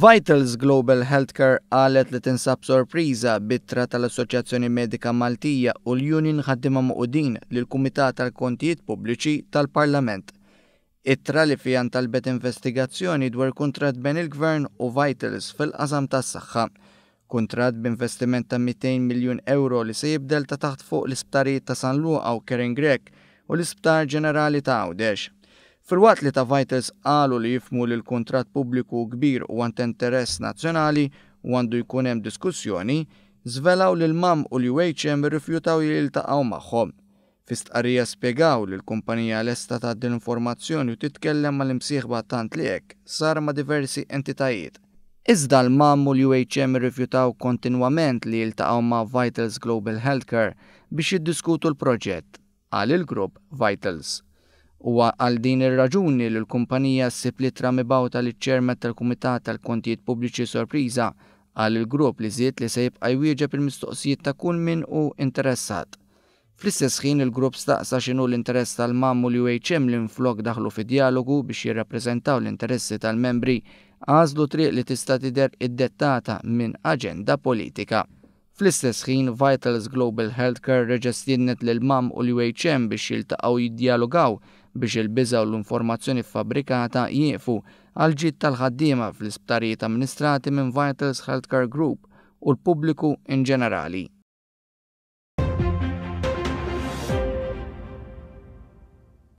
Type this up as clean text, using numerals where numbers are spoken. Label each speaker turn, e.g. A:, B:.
A: Vitals Global Healthcare qalet li tinsab sorpriża bit-ittra tal-Assoċjazzjoni Medika Maltija u l-Union ħaddiema Maqudin lill-Kumitat tal-Kontijiet Pubbliċi tal-Parlament. Ittra li fiha talbet investigazzjoni dwar kuntratt bejn il-Gvern u Vitals fil-qasam tas-saħħa. Kuntratt b'investiment ta' 200 miljun euro li se jibdel ta' taħt fuq l-isptarijiet ta' San Luqa u Keren Grek u l-Isptar Ġenerali ta' Għawdex. Fil-waqt li ta' Vitals qalu li jifhmu li l-kuntratt pubbliku kbir u għand interess nazzjonali u għandu jkun hemm diskussjoni, żvelaw li l-MAM u l-UHM irrifjutaw jiltaqgħu magħhom. Fi stqarrija spjegaw li l-kumpanija lesta tgħaddi l-informazzjoni u titkellem mal-imsieħba tant li hekk sar ma' diversi entitajiet. Iżda l-MAM u l-UHM irrifjutaw kontinwament li jiltaqgħu ma' Vitals Global Healthcare biex jiddiskutu l-proġett, qal il-grupp Vitals. Huwa għal din ir-raġuni li l-kumpanija ssib littra mibgħuta liċ-ċermen tal-Kumitat tal-Kontijiet Pubbliċi sorpriża għal il-grupp li żied li se jibqa' jwieġeb il-mistoqsijiet ta' kull min hu interessat. Fl-istess ħin il-grupp staqsa x'inhu l-interess tal-MAM u l-UHM li nflok daħlu fi dialogu biex jirrappreżentaw l-interessi tal-membri għażlu triq li tista' tidher iddettata minn aġenda politika. Fl-istess ħin Vitals Global Healthcare reġa' stiednet lill-MAM u l-UHM biex jiltaqgħu jiddialogaw biex il-biża' u l-informazzjoni fabbrikata jieqfu għal ġid tal-ħaddiema fl-isptarijiet amministrati minn Vitals Healthcare Group u l-pubbliku in ġenerali.